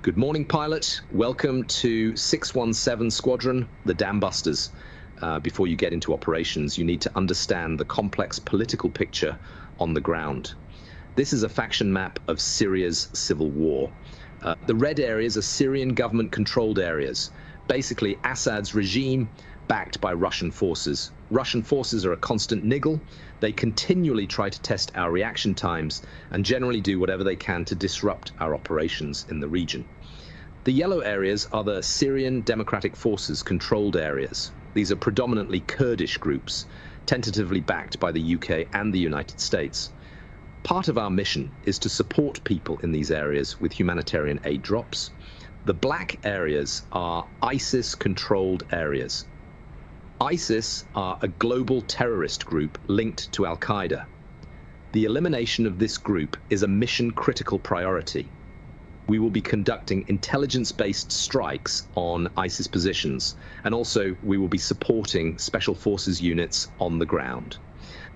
Good morning, pilot. Welcome to 617 Squadron, the Dam Busters. Before you get into operations, you need to understand the complex political picture on the ground. This is a faction map of Syria's civil war. The red areas are Syrian government-controlled areas, basically Assad's regime backed by Russian forces. Russian forces are a constant niggle. They continually try to test our reaction times and generally do whatever they can to disrupt our operations in the region. The yellow areas are the Syrian Democratic Forces controlled areas. These are predominantly Kurdish groups, tentatively backed by the UK and the United States. Part of our mission is to support people in these areas with humanitarian aid drops. The black areas are ISIS-controlled areas. ISIS are a global terrorist group linked to Al-Qaeda. The elimination of this group is a mission-critical priority. We will be conducting intelligence-based strikes on ISIS positions, and also we will be supporting special forces units on the ground.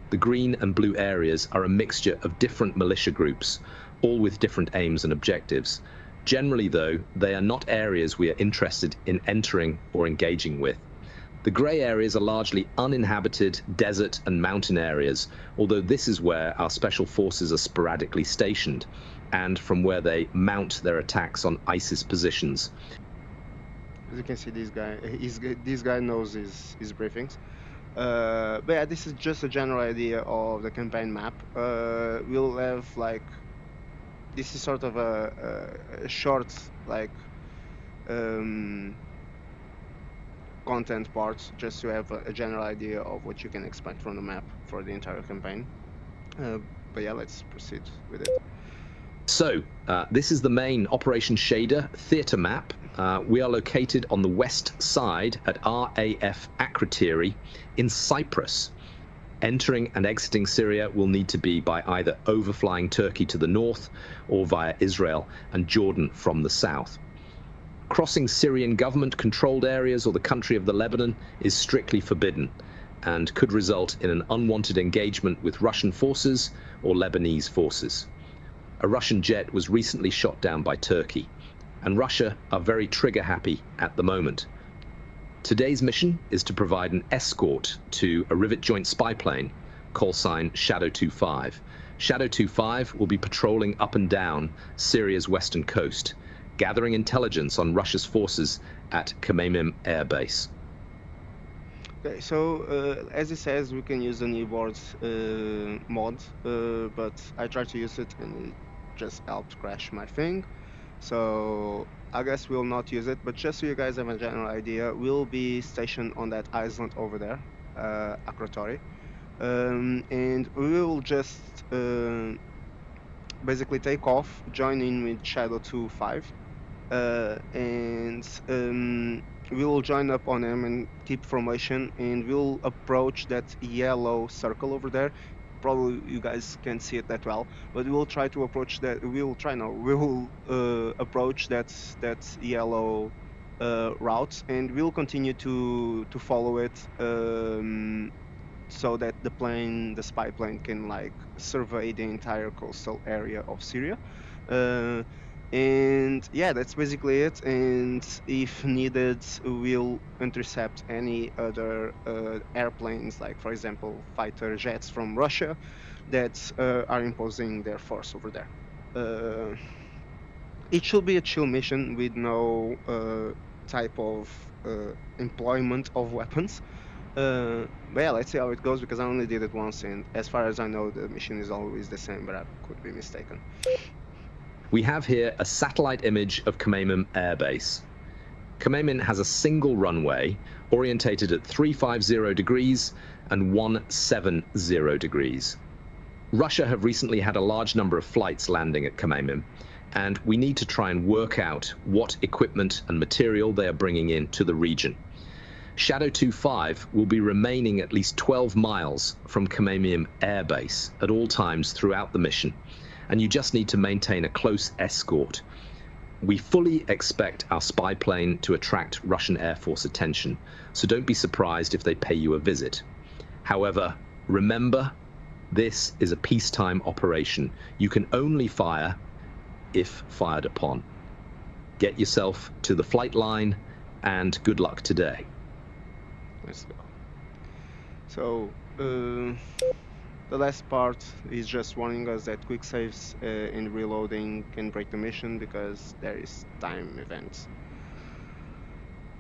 The green and blue areas are a mixture of different militia groups, all with different aims and objectives. Generally, though, they are not areas we are interested in entering or engaging with. The grey areas are largely uninhabited desert and mountain areas, although this is where our special forces are sporadically stationed, and from where they mount their attacks on ISIS positions. As you can see, this guy knows his briefings. But yeah, this is just a general idea of the campaign map. We'll have this is sort of a short content part, just to have a general idea of what you can expect from the map for the entire campaign. But yeah, let's proceed with it. So, this is the main Operation Shader theatre map. We are located on the west side at RAF Akrotiri in Cyprus. Entering and exiting Syria will need to be by either overflying Turkey to the north or via Israel and Jordan from the south. Crossing Syrian government-controlled areas or the country of the Lebanon is strictly forbidden and could result in an unwanted engagement with Russian forces or Lebanese forces. A Russian jet was recently shot down by Turkey, and Russia are very trigger-happy at the moment. Today's mission is to provide an escort to a Rivet Joint spy plane, call sign Shadow 25. Shadow 25 will be patrolling up and down Syria's western coast, gathering intelligence on Russia's forces at Khmeimim Air Base. Okay, so as it says, we can use the kneeboard mod, but I tried to use it and it just helped crash my thing. So I guess we'll not use it, but just so you guys have a general idea, we'll be stationed on that island over there, Akrotiri, and we will just basically take off, join in with Shadow 25, and we will join up on him and keep formation, and we'll approach that yellow circle over there. Probably you guys can't see it that well, but we'll try to approach that. We will approach that yellow route, and we'll continue to follow it, so that the spy plane can survey the entire coastal area of Syria. And yeah, that's basically it. And if needed, we'll intercept any other airplanes, like for example fighter jets from Russia that are imposing their force over there. It should be a chill mission with no type of employment of weapons. But yeah, let's see how it goes, because I only did it once, and as far as I know, the mission is always the same, but I could be mistaken. We have here a satellite image of Khmeimim Air Base. Khmeimim has a single runway orientated at 350 degrees and 170 degrees. Russia have recently had a large number of flights landing at Khmeimim, and we need to try and work out what equipment and material they are bringing in to the region. Shadow 25 will be remaining at least 12 miles from Khmeimim Air Base at all times throughout the mission, and you just need to maintain a close escort. We fully expect our spy plane to attract Russian Air Force attention, so don't be surprised if they pay you a visit. However, remember, this is a peacetime operation. You can only fire if fired upon. Get yourself to the flight line, and good luck today. Let's go. So the last part is just warning us that quick saves and reloading can break the mission because there is time events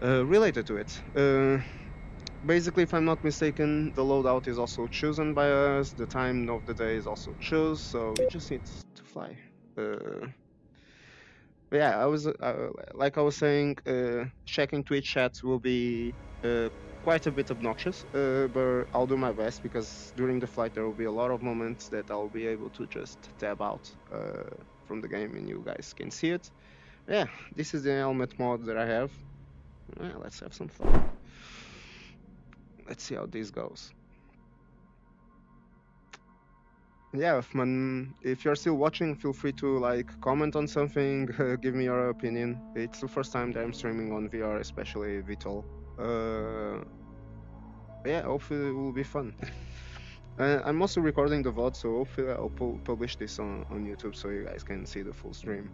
related to it. Basically, if I'm not mistaken, the loadout is also chosen by us, the time of the day is also chosen, so we just need to fly. Yeah, like I was saying, checking Twitch chat will be quite a bit obnoxious, but I'll do my best because during the flight there will be a lot of moments that I'll be able to just tab out from the game and you guys can see it. Yeah, this is the helmet mod that I have. Well, let's have some fun. Let's see how this goes. Yeah, if you're still watching, feel free to like comment on something, give me your opinion. It's the first time that I'm streaming on VR, especially VTOL. Yeah, hopefully it will be fun. I'm also recording the VOD, so hopefully I'll publish this on YouTube so you guys can see the full stream.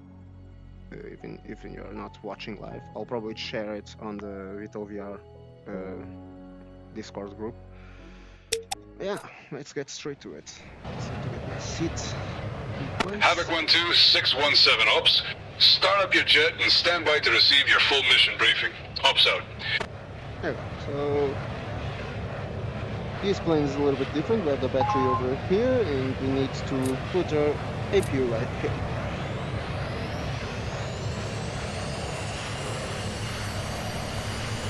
Even if you're not watching live, I'll probably share it on the VTOL VR Discord group. Yeah, let's get straight to it. Let's have to get my seat. Havoc 1-2, 617 Ops. Start up your jet and stand by to receive your full mission briefing. Ops out. There we go. So this plane is a little bit different. We have the battery over here, and we need to put our APU right here.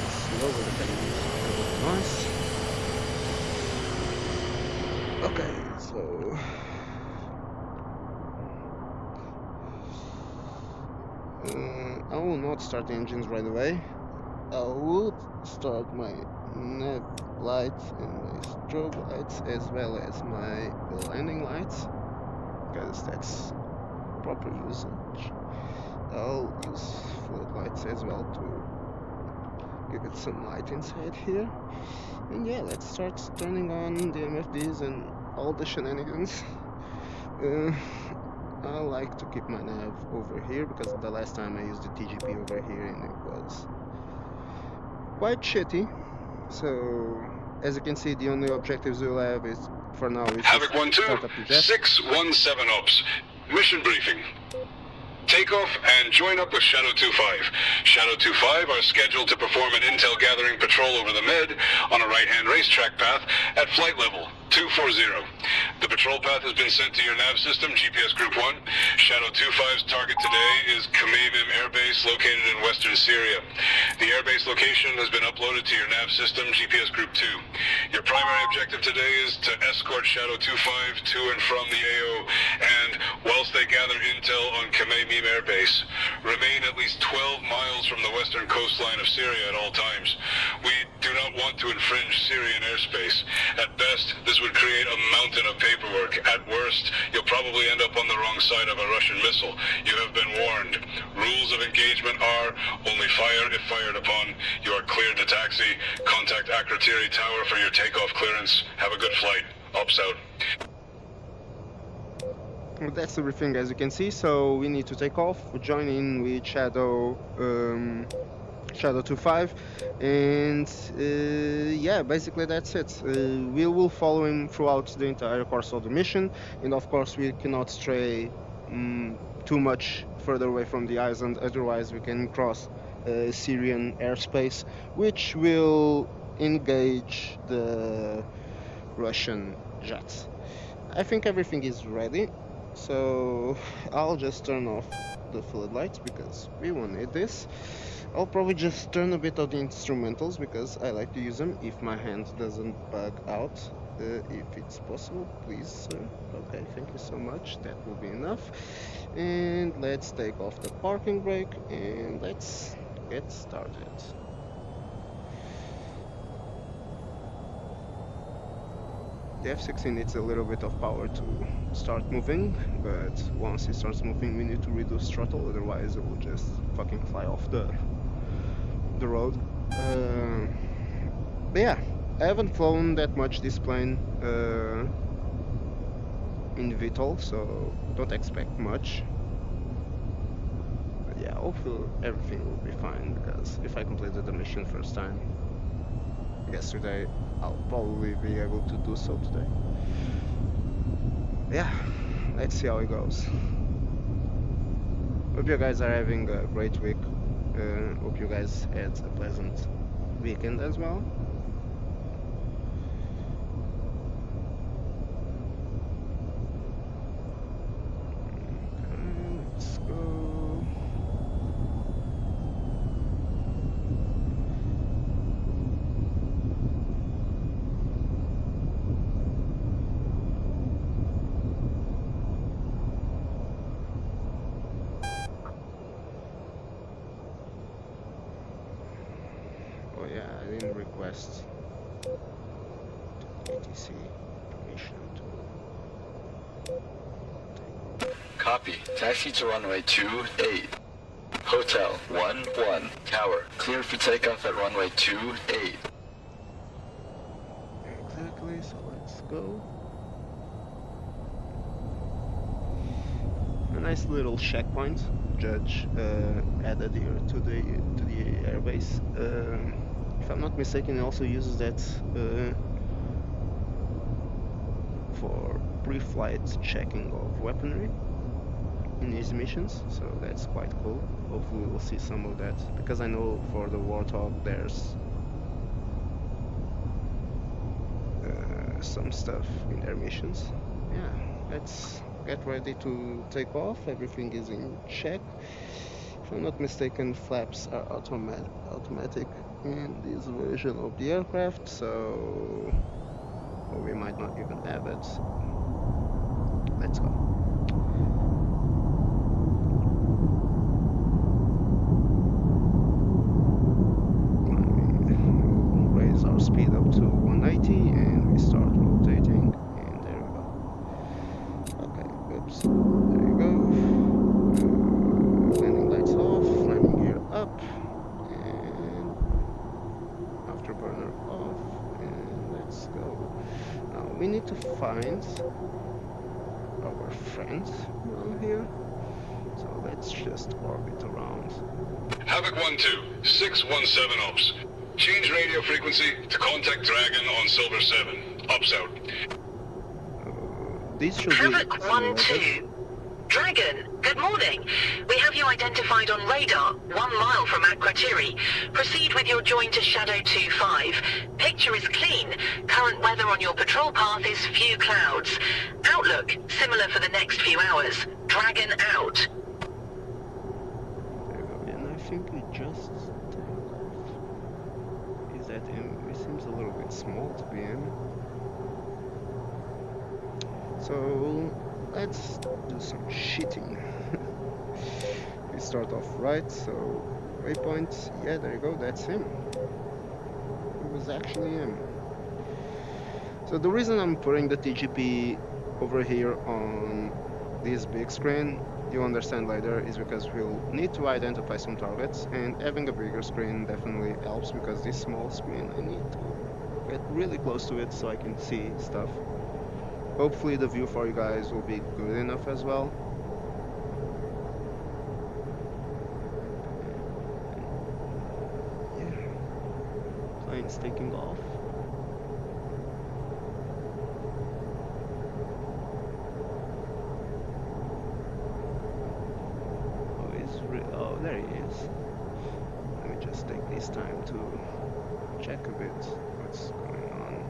Let's lower the battery. Nice. Okay, so I will not start the engines right away. I will start my nav lights and my strobe lights as well as my landing lights because that's proper usage. I'll use floodlights as well to give it some light inside here. And yeah, let's start turning on the MFDs and all the shenanigans. I like to keep my nav over here because the last time I used the TGP over here and it was quite shitty. So as you can see, the only objectives we'll have is for now is Havoc just start up the 1-2, jet. 617 Ops. Mission briefing. Takeoff and join up with Shadow 2-5. Shadow 2-5 are scheduled to perform an intel gathering patrol over the Med on a right-hand racetrack path at flight level 240. The patrol path has been sent to your nav system, GPS Group 1. Shadow 2-5's target today is Khmeimim Air Base located in western Syria. The airbase location has been uploaded to your nav system, GPS Group 2. Your primary objective today is to escort Shadow 2-5 to and from the AO, and whilst they gather intel on Khmeimim Air Base, remain at least 12 miles from the western coastline of Syria at all times. We do not want to infringe Syrian airspace. At best, this would create a mountain of paperwork. At worst, you'll probably end up on the wrong side of a Russian missile. You have been warned. Rules of engagement are only fire if fired upon. You are cleared to taxi. Contact Akrotiri Tower for your takeoff clearance. Have a good flight. Ops out. That's everything as you can see, so we need to take off, join in with Shadow 2-5, and yeah, basically that's it. We will follow him throughout the entire course of the mission, and of course we cannot stray too much further away from the island, otherwise we can cross Syrian airspace, which will engage the Russian jets. I think everything is ready. So I'll just turn off the floodlights because we won't need this. I'll probably just turn a bit of the instrumentals because I like to use them if my hand doesn't bug out. If it's possible, please, sir. Okay, thank you so much. That will be enough. And let's take off the parking brake and let's get started. The F-16 needs a little bit of power to start moving, but once it starts moving we need to reduce throttle, otherwise it will just fucking fly off the road. But yeah, I haven't flown that much this plane in VTOL, so don't expect much. But yeah, hopefully everything will be fine, because if I completed the mission first time yesterday, I'll probably be able to do so today. Yeah, let's see how it goes. Hope you guys are having a great week. Hope you guys had a pleasant weekend as well. Okay, let's go. Oh yeah, I didn't request ATC permission to. Copy. Taxi to runway 28. Hotel 11. Tower. Clear for takeoff at runway 28. Exactly, so let's go. A nice little checkpoint Judge added here to the airbase. If I'm not mistaken, he also uses that for pre-flight checking of weaponry in his missions, so that's quite cool. Hopefully we'll see some of that, because I know for the Warthog there's some stuff in their missions. Yeah, let's get ready to take off. Everything is in check. If I'm not mistaken, flaps are automatic in this version of the aircraft, so or we might not even have it. Let's go. Raise our speed up to 180 and we start rotating, and there we go. Okay, oops, there you go. Landing lights off, landing gear up, and afterburner off, and let's go. Now we need to find our friends around here, so let's just orbit around. Havoc 1-2, 617 Ops. Change radio frequency to contact Dragon on Silver 7. Ops out. These should Havoc be 1-2. Dragon, good morning. We have you identified on radar, 1 mile from Akrotiri. Proceed with your join to Shadow 2-5. Picture is clean. Current weather on your patrol path is few clouds. Outlook, similar for the next few hours. Dragon out. There we go. And I think we just take off. Is that M? It seems a little bit small to be M. So let's do some cheating. We start off right, so waypoint, yeah, there you go, that's him. It was actually him. So the reason I'm putting the TGP over here on this big screen, you understand later, is because we'll need to identify some targets, and having a bigger screen definitely helps, because this small screen I need to get really close to it so I can see stuff. Hopefully the view for you guys will be good enough as well. Yeah, plane's taking off. Oh, there he is. Let me just take this time to check a bit what's going on.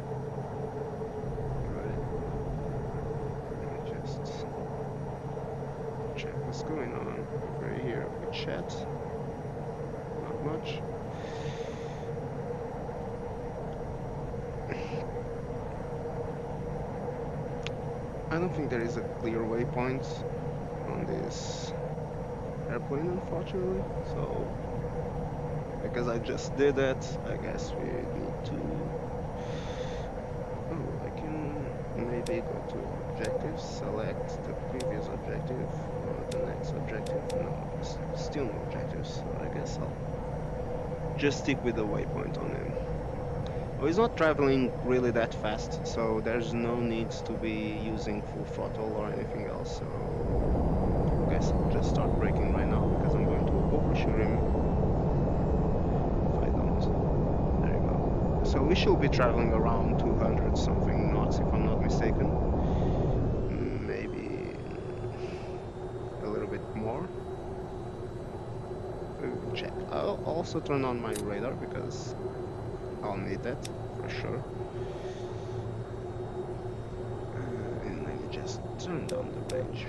Check what's going on over here with chat. Not much. I don't think there is a clear waypoint on this airplane, unfortunately. So, because I just did that, I guess we need to. Oh, I can maybe go to objectives, select the previous objective or the next objective. No, still no objectives, so I guess I'll just stick with the waypoint on him. Oh, he's not traveling really that fast, so there's no need to be using full throttle or anything else, so I guess I'll just start braking right now, because I'm going to overshoot. should if I don't. There you go. So we should be traveling around 200 something knots if I'm not mistaken. Maybe a little bit more. Check. I'll also turn on my radar because I'll need that for sure. And let me just turn down the range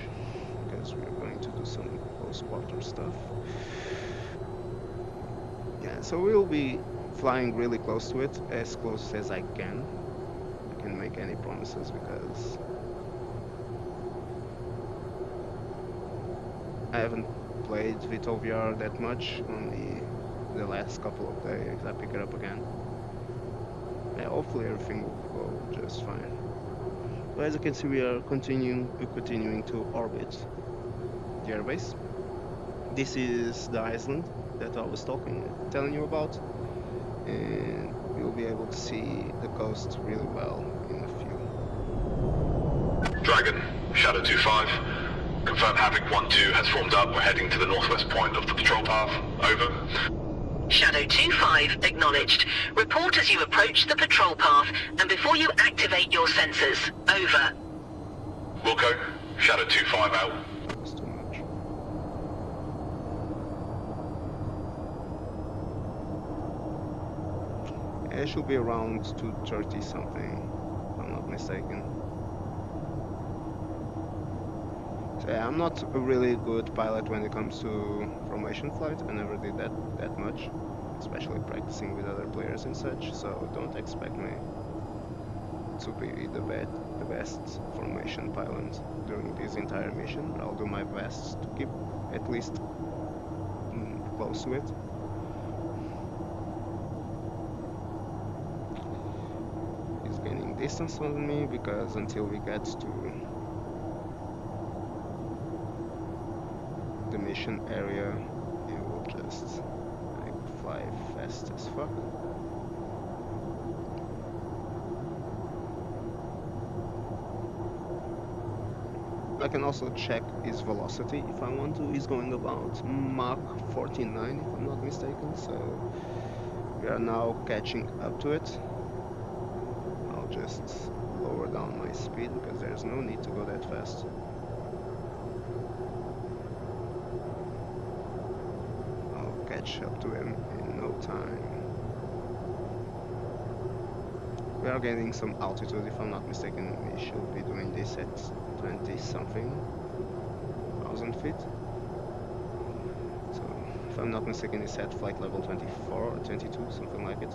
because we're going to do some close quarter stuff. Yeah, so we'll be flying really close to it, as close as I can. I can't make any promises because I haven't played VTOL VR that much, only the last couple of days I pick it up again. Yeah, hopefully everything will go just fine. So as you can see, we are continuing to orbit the airbase. This is the island that I was telling you about, and you'll be able to see the coast really well in a few. Dragon, Shadow 2-5. Confirm Havoc 1-2 has formed up. We're heading to the northwest point of the patrol path. Over. Shadow 2-5 acknowledged. Report as you approach the patrol path and before you activate your sensors. Over. Wilco, Shadow 2-5 out. That's too much. It should be around 230 something, if I'm not mistaken. So yeah, I'm not a really good pilot when it comes to formation flight. I never did that much, especially practicing with other players and such, so don't expect me to be the best formation pilot during this entire mission, but I'll do my best to keep at least close to it. He's gaining distance on me because until we get to the mission area, it will just fly fast as fuck. I can also check his velocity if I want to. He's going about Mach 49 if I'm not mistaken, so we are now catching up to it. I'll just lower down my speed because there's no need to go that fast. Catch up to him in no time. We are gaining some altitude, if I'm not mistaken. We should be doing this at 20 something thousand feet. So if I'm not mistaken, it's at flight level 24 or 22, something like it.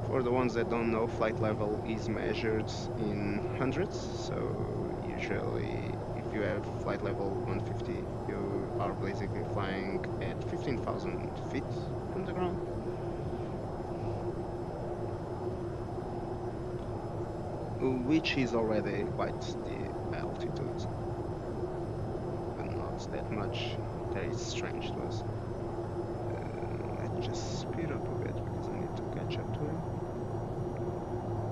For the ones that don't know, flight level is measured in hundreds, so usually if you have flight level 150, you are basically flying at 15,000 feet from the ground. Which is already quite the altitude, but not that much that is strange to us. Let's just speed up a bit because I need to catch up to him.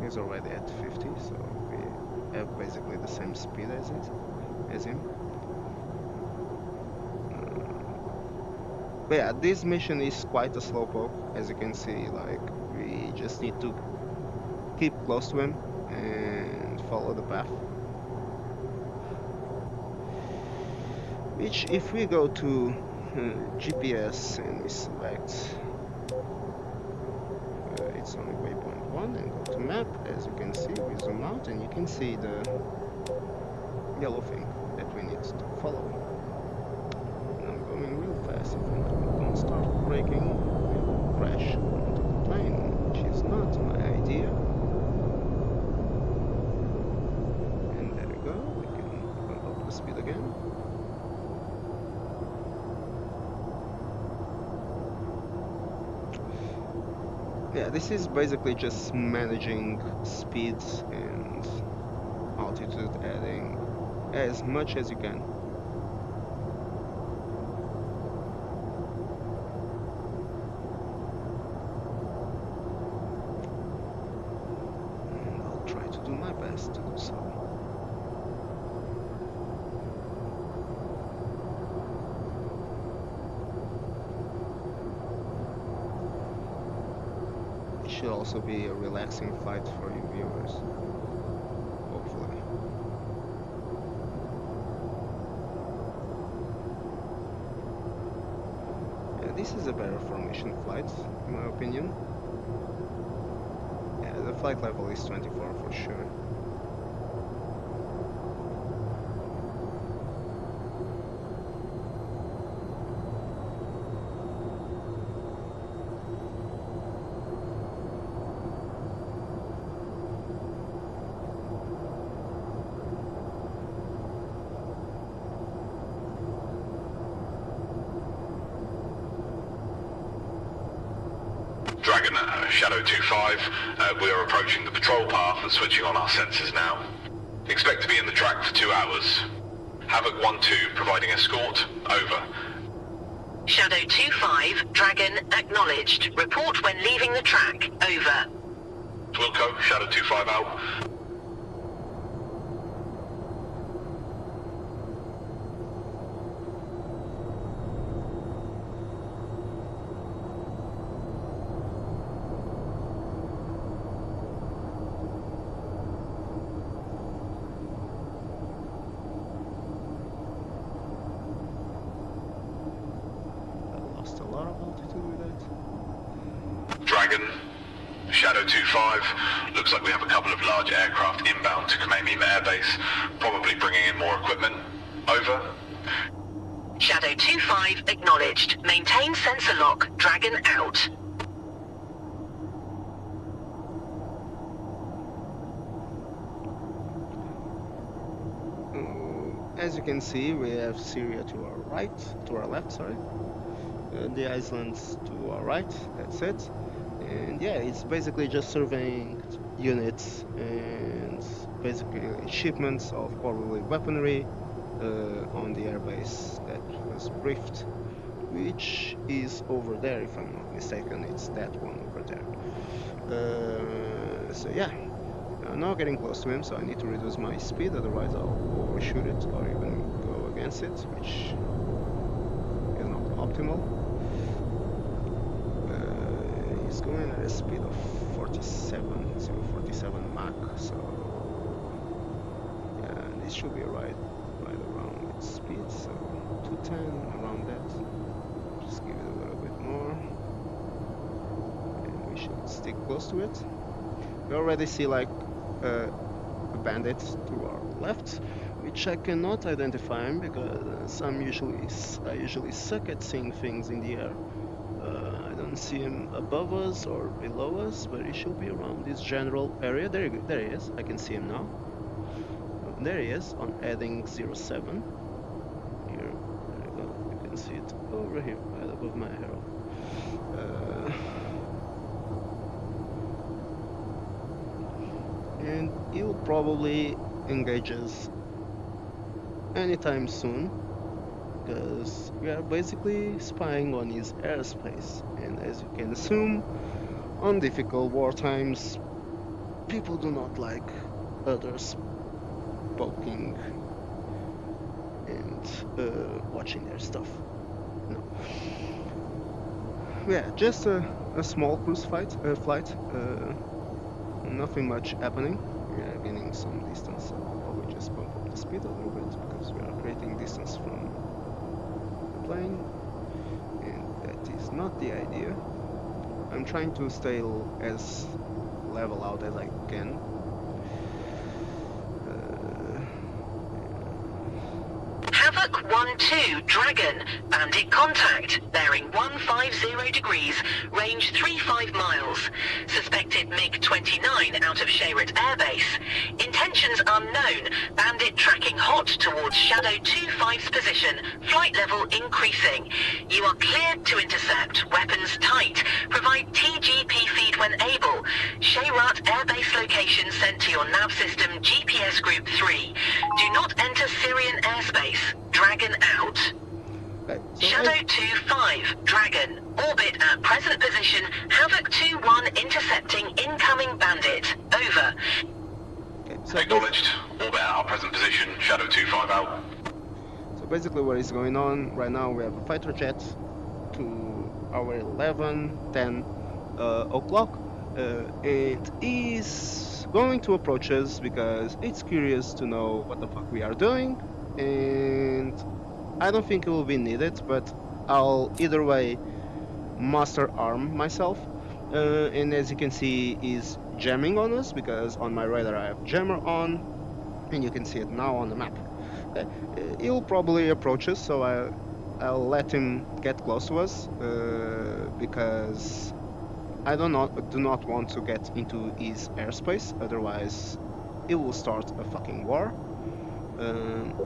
He's already at 50, so we have basically the same speed as him. But yeah, this mission is quite a slowpoke, as you can see. Like, we just need to keep close to him and follow the path. Which, if we go to GPS and we select it's only waypoint 1 and go to map, as you can see, we zoom out and you can see the yellow thing that we need to follow. And I'm going real fast. If I don't start braking, we will crash onto the plane, which is not my idea. And there we go, we can bump up the speed again. Yeah, this is basically just managing speeds and altitude, adding as much as you can. And I'll try to do my best to do so. should also be a relaxing flight for you viewers, hopefully. Yeah, this is a better formation flight, in my opinion. Yeah, the flight level is 24 for sure. Dragon, Shadow 2-5, we are approaching the patrol path and switching on our sensors now. Expect to be in the track for 2 hours. Havoc 1-2 providing escort, over. Shadow 2-5, Dragon acknowledged. Report when leaving the track, over. Wilco, Shadow 2-5 out. Dragon, Shadow 2-5, looks like we have a couple of large aircraft inbound to Khmeimim Air Base, probably bringing in more equipment. Over. Shadow 2-5 acknowledged. Maintain sensor lock. Dragon out. As you can see, we have Syria to our left, sorry. The islands to our right, that's it. And yeah, it's basically just surveying units and basically shipments of probably weaponry on the airbase that was briefed, which is over there, if I'm not mistaken. It's that one over there. So yeah, I'm now getting close to him, so I need to reduce my speed, otherwise I'll overshoot it or even go against it, which is not optimal. He's going at a speed of 047 Mach, so yeah, this should be right around its speed, so 210, around that. Just give it a little bit more, and we should stick close to it. We already see like a bandit to our left, which I cannot identify him because I usually suck at seeing things in the air. I don't see him above us or below us, but he should be around this general area. There he is. I can see him now. There he is on heading 07. Here, there you go. You can see it over here, right above my arrow. And he'll probably engage us anytime soon, because we are basically spying on his airspace, and as you can assume, on difficult war times, people do not like others poking and watching their stuff. No. Yeah, just a small cruise flight. Nothing much happening. We are gaining some distance, so I'll probably just bump up the speed a little bit because we are creating distance from the plane, and that is not the idea. I'm trying to stay as level out as I can. Havoc 1-2, Dragon, bandit contact, bearing 150 degrees, range 35 miles. Suspected MiG-29 out of Shayrat Air Base. Intentions unknown, bandit tracking hot towards Shadow 2-5's position, flight level increasing. You are cleared to intercept, weapons tight, provide TGP feed when able. Shayrat Air Base location sent to your nav system GPS Group 3. Do not enter Syrian airspace. Dragon out. Okay, so Shadow 2-5, Dragon, orbit at present position, Havoc 2-1 intercepting incoming bandit, over. Okay, so Acknowledged. Orbit at our present position, Shadow 2-5 out. So basically what is going on right now, we have a fighter jet to our 11:10 o'clock, and he's going to approach us because it's curious to know what the fuck we are doing, and I don't think it will be needed, but I'll either way master arm myself. And as you can see, he's jamming on us because on my radar I have jammer on, and you can see it now on the map. Okay. He'll probably approach us, so I'll let him get close to us because I do not want to get into his airspace. Otherwise, it will start a fucking war,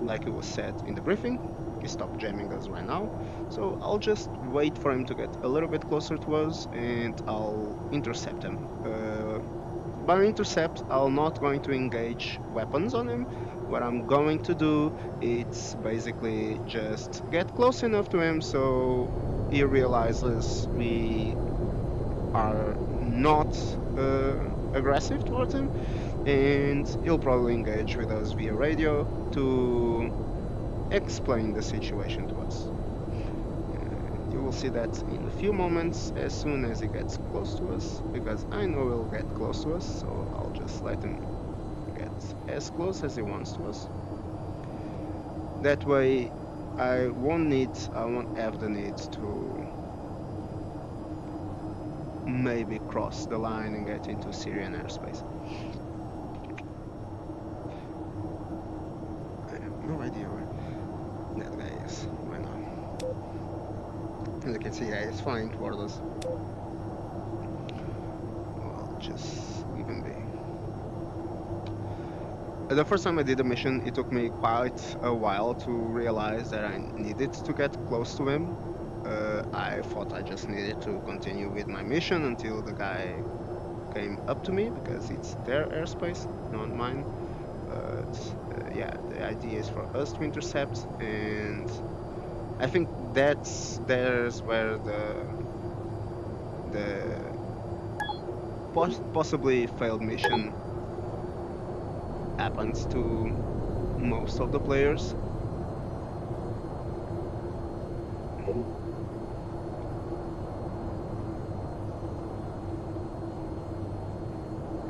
like it was said in the briefing. He stopped jamming us right now, so I'll just wait for him to get a little bit closer to us, and I'll intercept him. By intercept, I'm not going to engage weapons on him. What I'm going to do is basically just get close enough to him so he realizes we are not aggressive towards him, and he'll probably engage with us via radio to explain the situation to us. You will see that in a few moments as soon as he gets close to us, because I know he'll get close to us, so I'll just let him get as close as he wants to us. That way I won't have the need to maybe cross the line and get into Syrian airspace. I have no idea where that guy is right now. As you can see, yeah, he's flying toward us. Well, just leave him be. The first time I did the mission, it took me quite a while to realize that I needed to get close to him. I thought I just needed to continue with my mission until the guy came up to me, because it's their airspace, not mine. But yeah, the idea is for us to intercept, and I think there's where the possibly failed mission happens to most of the players.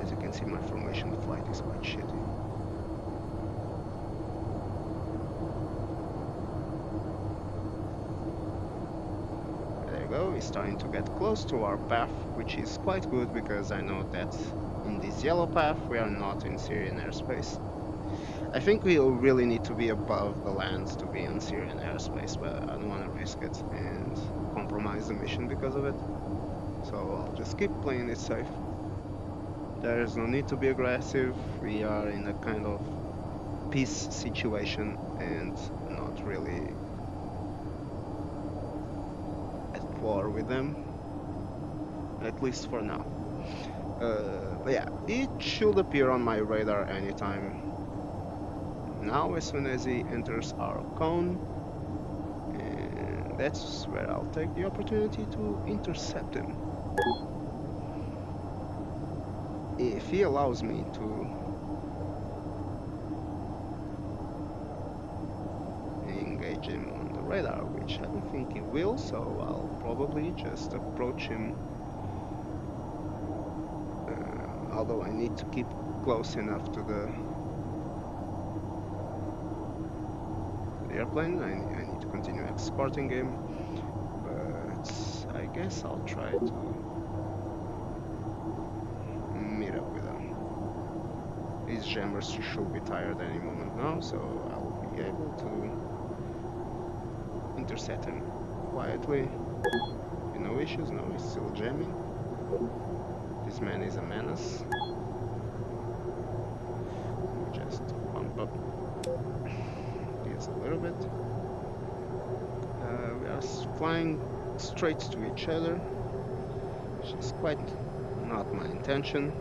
As you can see, my formation flight is quite shitty. There you go, he's starting to get close to our path, which is quite good because I know that in this yellow path we are not in Syrian airspace. I think we'll really need to be above the land to be in Syrian airspace, but I don't want to risk it and compromise the mission because of it. So I'll just keep playing it safe. There is no need to be aggressive. We are in a kind of peace situation and not really at war with them, at least for now. But yeah, it should appear on my radar anytime now, as soon as he enters our cone, and that's where I'll take the opportunity to intercept him. If he allows me to engage him on the radar, which I don't think he will, so I'll probably just approach him. Although I need to keep close enough to the airplane, I need to continue escorting him, but I guess I'll try to meet up with him. His jammers should be tired any moment now, so I'll be able to intercept him quietly. No issues, no, he's still jamming. This man is a menace. Just bump up this a little bit. We are flying straight to each other, which is quite not my intention.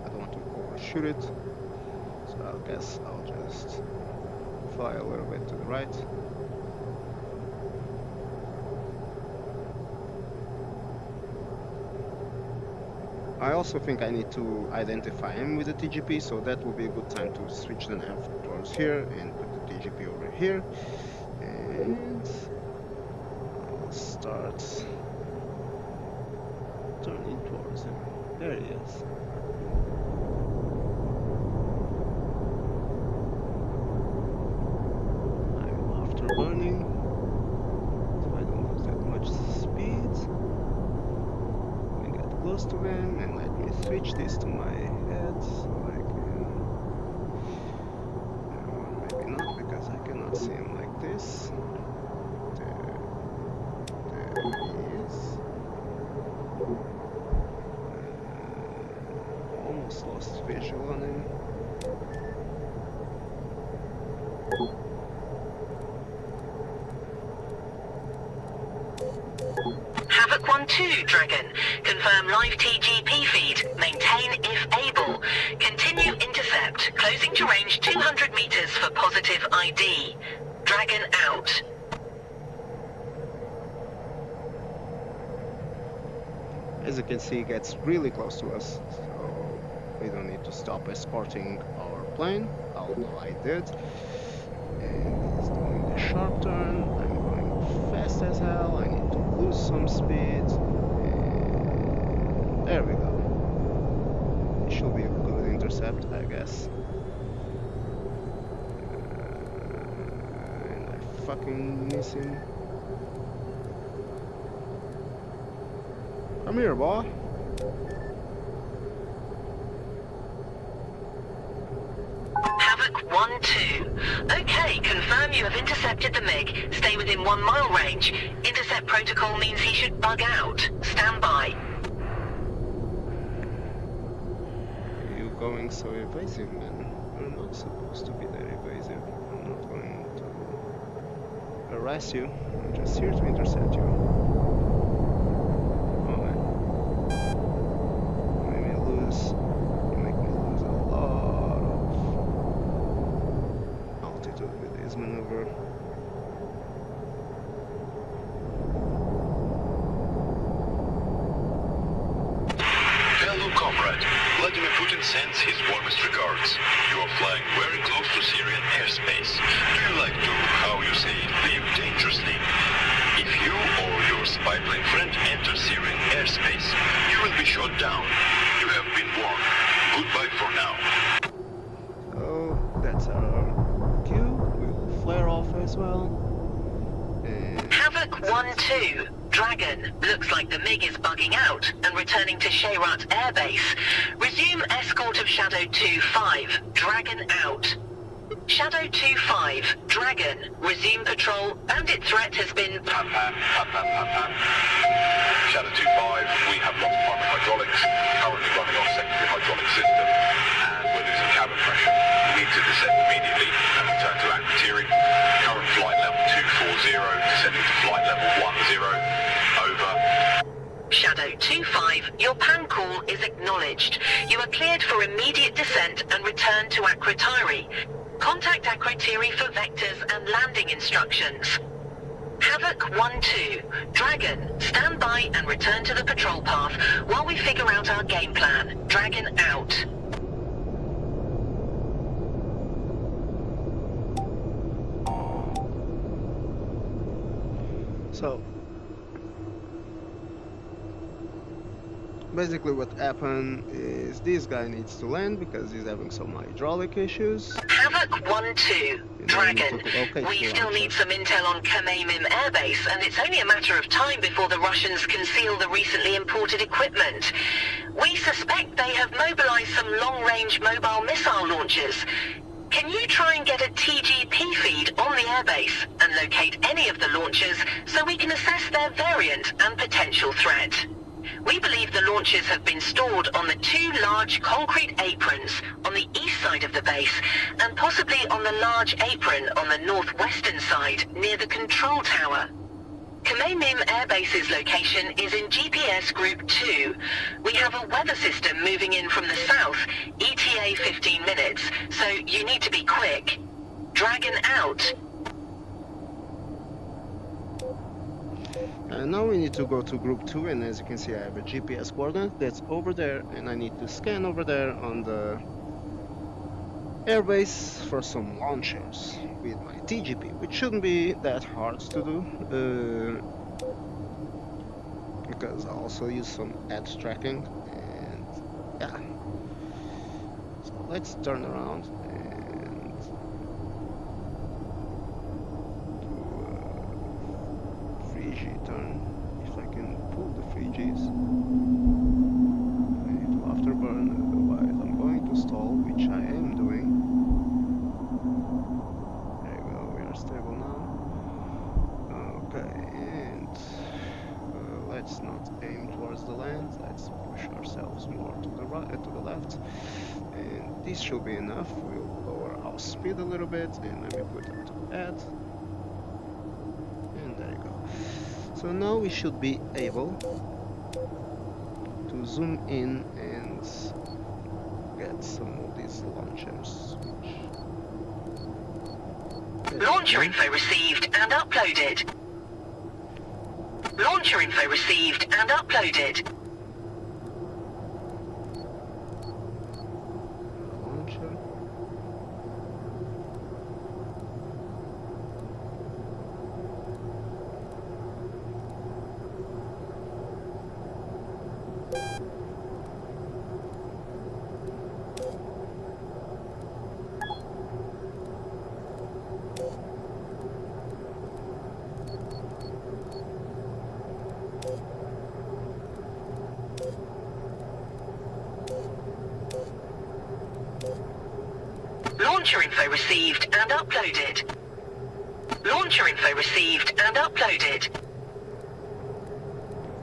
I don't want to overshoot it, so I guess I'll just fly a little bit to the right. I also think I need to identify him with the TGP, so that will be a good time to switch the nav towards here and put the TGP over here. And I'll start turning towards him. There he is. I'm afterburning, so I don't lose that much speed. We get close to him, and let me switch this to my head so I can... maybe not, because I cannot see him like this. There he is. Almost lost visual on him. Havoc 1-2, Dragon. Confirm live TGP feed. Maintain if able. Continue intercept. Closing to range 200 meters for positive ID. Dragon out. As you can see, it gets really close to us, so we don't need to stop escorting our plane, although I did. And he's doing a sharp turn. I'm going fast as hell. I need to lose some speed. And there we go. It should be a good intercept, I guess. And I fucking miss him. Come here, boy. Havoc 1-2. Okay, confirm you have intercepted the MiG. Stay within 1 mile range. Intercept protocol means he should bug out. Stand by. You're going so evasive, man. You're not supposed to be that evasive. I'm not going to harass you. I'm just here to intercept you. Oh man. You make me lose a lot of altitude with this maneuver. Hello, comrade. Vladimir Putin sends his warmest regards. You are flying very close to Syrian airspace. Do you like to, how you say, live dangerously? If you or your spy plane friend enter Syrian airspace, you will be shot down. You have been warned. Goodbye for now. Oh, that's our cue. We will flare off as well. And Havoc 1-2. Dragon. Looks like the MiG is bugging out and returning to Shayrat Air Base. Resume escort of Shadow 2-5. Dragon out. Shadow 2-5. Dragon. Resume patrol. Bandit threat has been... Shadow 2-5, we have lost primary hydraulics, currently running off secondary hydraulic system, and we're losing cabin pressure. We need to descend immediately and return to Akrotiri. Current flight level 240, descending to flight level 10. Over. Shadow 2-5, your PAN call is acknowledged. You are cleared for immediate descent and return to Akrotiri. Contact Akrotiri for vectors and landing instructions. Havoc 1-2, Dragon, stand by and return to the patrol path while we figure out our game plan. Dragon out. so, basically what happened is this guy needs to land because he's having some hydraulic issues. Havoc 1-2, Dragon. We still need some intel on Khmeimim Airbase, and it's only a matter of time before the Russians conceal the recently imported equipment. We suspect they have mobilized some long-range mobile missile launchers. Can you try and get a TGP feed on the airbase and locate any of the launchers so we can assess their variant and potential threat? We believe the launchers have been stored on the 2 large concrete aprons on the east side of the base and possibly on the large apron on the northwestern side near the control tower. Khmeimim Airbase's location is in GPS Group 2. We have a weather system moving in from the south, ETA 15 minutes, so you need to be quick. Dragon out. Now we need to go to group 2, and as you can see I have a GPS coordinate that's over there, and I need to scan over there on the airbase for some launchers with my TGP, which shouldn't be that hard to do. because I also use some edge tracking, and yeah. So let's turn around and do a 3G turn. If I can pull the 3Gs. I need to afterburn, otherwise I'm going to stall, which I am doing. There you go, we are stable now. Okay, and let's not aim towards the land. Let's push ourselves more to the right, to the left, and this should be enough. We'll lower our speed a little bit, and let me put it to add, and there you go. So now we should be able to zoom in and get some of these launchers. Launcher info received and uploaded. Launcher info received and uploaded. Launcher. Launcher info received and uploaded. Launcher info received and uploaded. I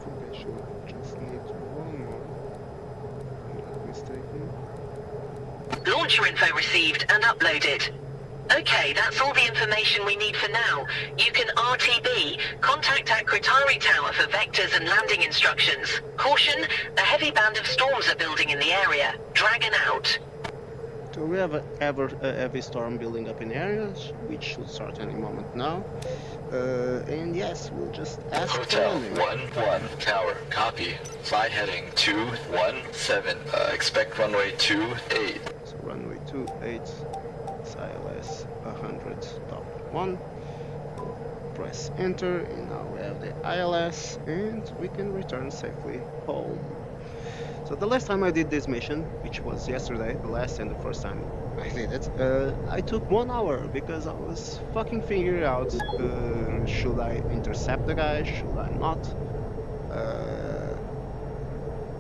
think I should just need one more. If I'm not mistaken. Launcher info received and uploaded. Okay, that's all the information we need for now. You can RTB. Contact Akrotiri Tower for vectors and landing instructions. Caution, a heavy band of storms are building in the area. Dragon out. So we have a heavy storm building up in areas, which should start any moment now. And yes, we'll just ask Hotel for landing. 1-1, tower, copy. Fly heading 217, expect runway 28. So runway 28, ILS 100.1. Press enter, and now we have the ILS, and we can return safely home. So the last time I did this mission, which was yesterday, the last and the first time I did it, I took 1 hour because I was fucking figuring out, should I intercept the guy, should I not?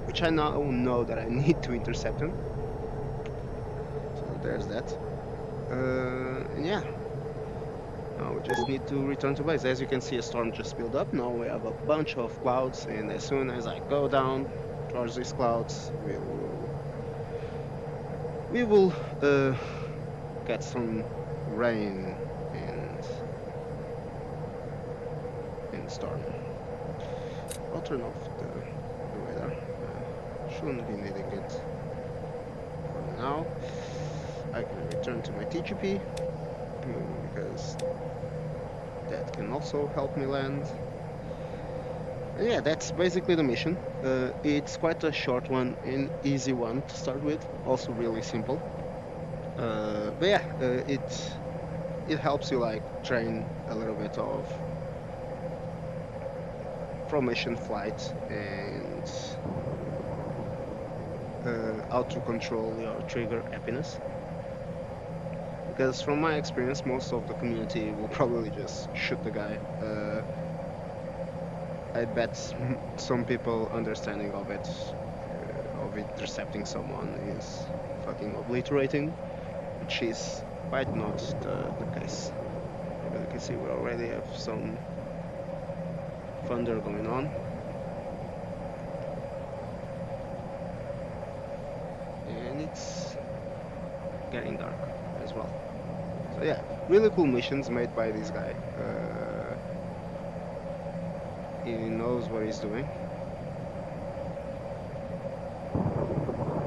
Which I now know that I need to intercept him. So there's that. And yeah. Now we just need to return to base. As you can see, a storm just built up. Now we have a bunch of clouds, and as soon as I go down towards these clouds, we will get some rain and storm. I'll turn off the radar. Shouldn't be needing it for now. I can return to my TGP because that can also help me land. And yeah, that's basically the mission. It's quite a short one and easy one to start with, also really simple. But yeah, it helps you like train a little bit of formation flight and how to control your trigger happiness. Because from my experience, most of the community will probably just shoot the guy. I bet some people understanding of it, of intercepting someone is fucking obliterating, which is quite not the case. As you can see, we already have some thunder going on. And it's getting dark as well. So yeah, really cool missions made by this guy. He knows what he's doing.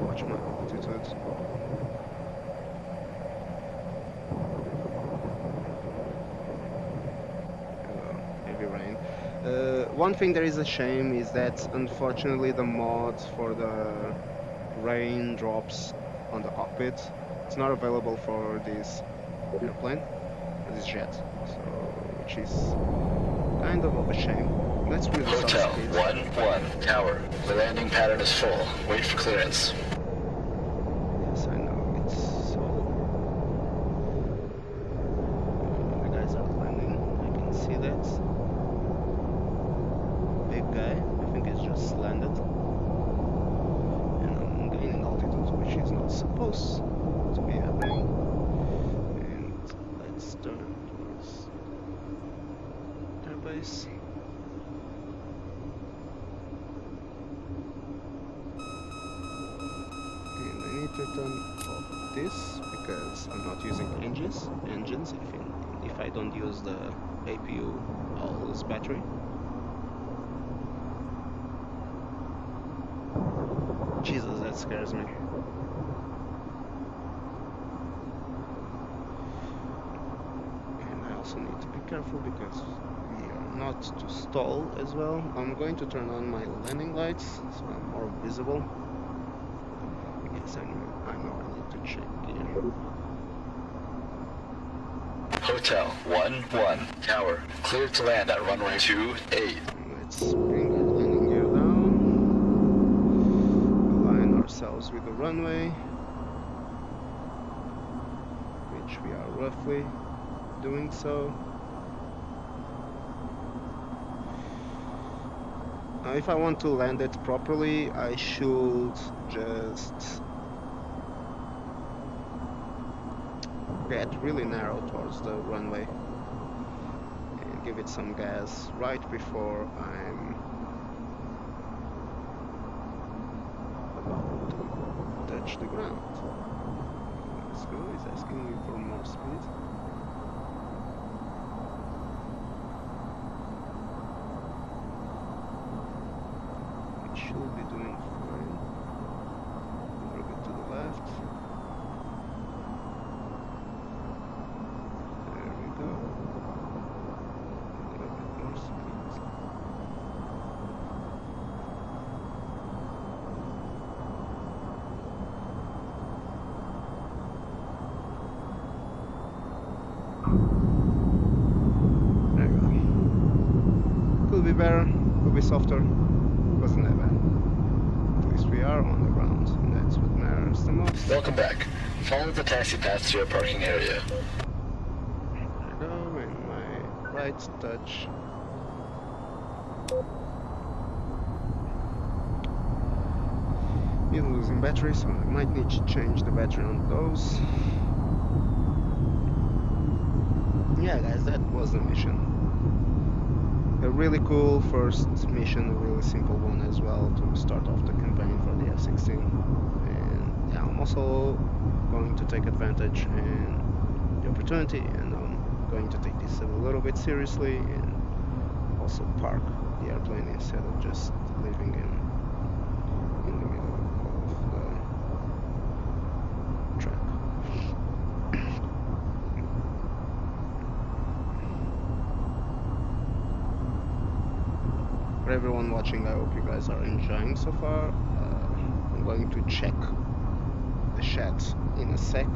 Watch my altitude. Heavy rain. One thing that is a shame is that unfortunately the mod for the rain drops on the cockpit, it's not available for this airplane, this jet, so which is kind of a shame. Let's reduce our Hotel speed. 1-1, tower. The landing pattern is full. Wait for clearance. Yes, I know, it's so... The guys are landing, I can see that. Big guy, I think he's just landed. And I'm gaining altitude, which is not supposed to be happening. And let's turn towards airbase. And I need to turn off this because I'm not using engines. If I don't use the APU, I'll lose battery. Jesus, that scares me. And I also need to be careful because we are not to stall as well. I'm going to turn on my landing lights so I'm more visible. Yes, I know I need to check gear. Hotel 1-1, tower. Cleared to land at runway 28. Let's bring our landing gear down. Align ourselves with the runway, which we are roughly doing so. Now, if I want to land it properly, I should just get really narrow towards the runway and give it some gas right before I'm about to touch the ground. Let's go, he's asking me for more speed. It should be doing fine. A little bit to the left. There we go. A little bit more speed. There we go. Could be better, could be softer. Wasn't that bad. At least we are on the ground, and that's what matters the most. Welcome back. Follow the taxi path to your parking area. There we go, and my right touch. Been losing battery, so I might need to change the battery on those. Yeah, guys, that was the mission. A really cool first mission, a really simple one as well to start off the campaign for the F-16. And yeah, I'm also going to take advantage and the opportunity, and I'm going to take this a little bit seriously and also park the airplane instead of just leaving him in the middle of the track. For everyone watching, I hope you guys are enjoying so far. I'm going to check the chat in a sec.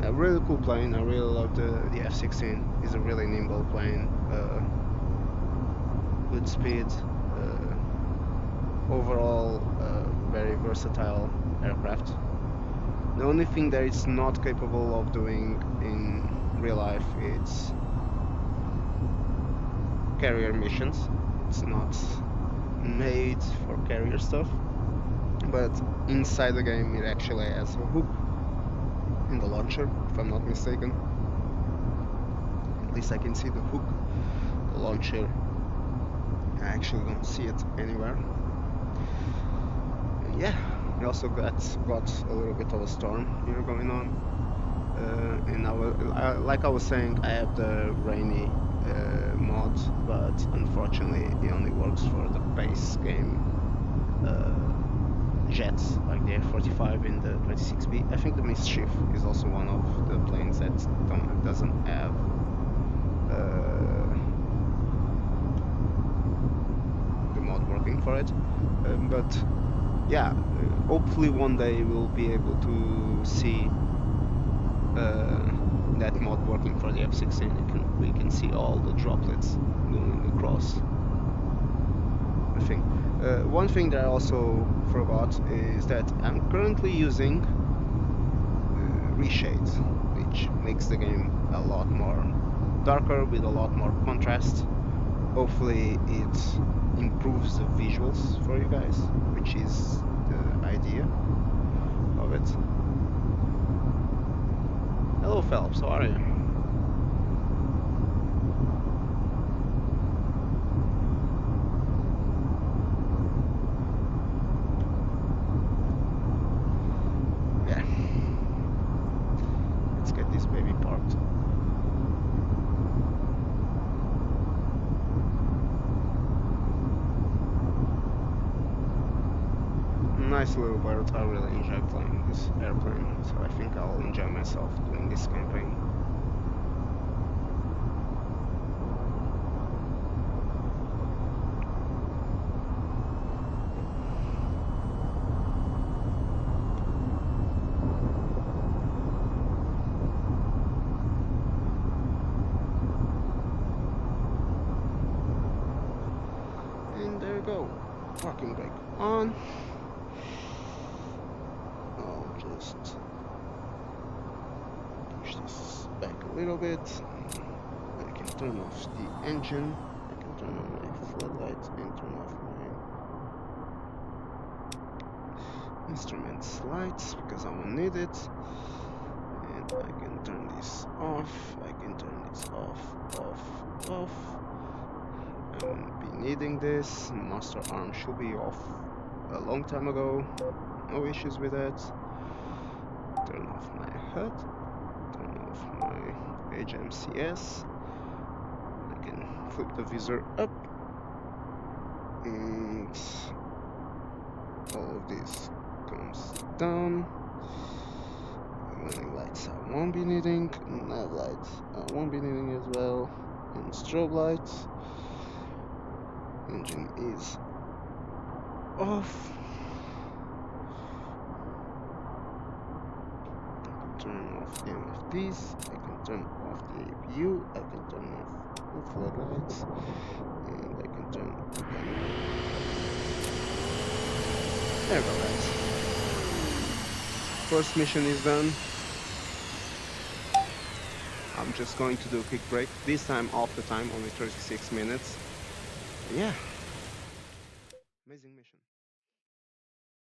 A really cool plane. I really love the F-16. It's a really nimble plane. Good speed. Overall, very versatile aircraft. The only thing that it's not capable of doing in real life is carrier missions. It's not made for carrier stuff, but inside the game it actually has a hook in the launcher, if I'm not mistaken. At least I can see the hook. The launcher, I actually don't see it anywhere. And yeah, we also got a little bit of a storm here going on. And like I was saying, I have the rainy mod, but unfortunately it only works for the base game jets, like the F-45 and the 26B. I think the Mischief is also one of the planes that doesn't have the mod working for it. But yeah, hopefully one day we'll be able to see that mod working for the F-16, we can see all the droplets going across the thing. One thing that I also forgot is that I'm currently using reshade, which makes the game a lot more darker with a lot more contrast. Hopefully it improves the visuals for you guys, which is the idea of it. Hello Phelps, how are you? Yeah. Let's get this baby parked. Nice little bird. I really enjoy playing this airplane, so I think I'll enjoy myself doing this campaign. And there we go. Parking brake on. I'll just push this back a little bit. I can turn off the engine. I can turn on my floodlights and turn off my instruments lights because I won't need it. And I can turn this off. I can turn this off. I won't be needing this. Master arm should be off a long time ago. No issues with that. Turn off my HUD. Turn off my HMCS. I can flip the visor up. And all of this comes down. Running lights I won't be needing. Nav lights I won't be needing as well. And strobe lights. Engine is off. I can turn off the MFDs. I can turn off the APU. I can turn off the floodlights. And I can turn the camera. There we go, guys. First mission is done. I'm just going to do a quick break. This time off the time, only 36 minutes. Yeah,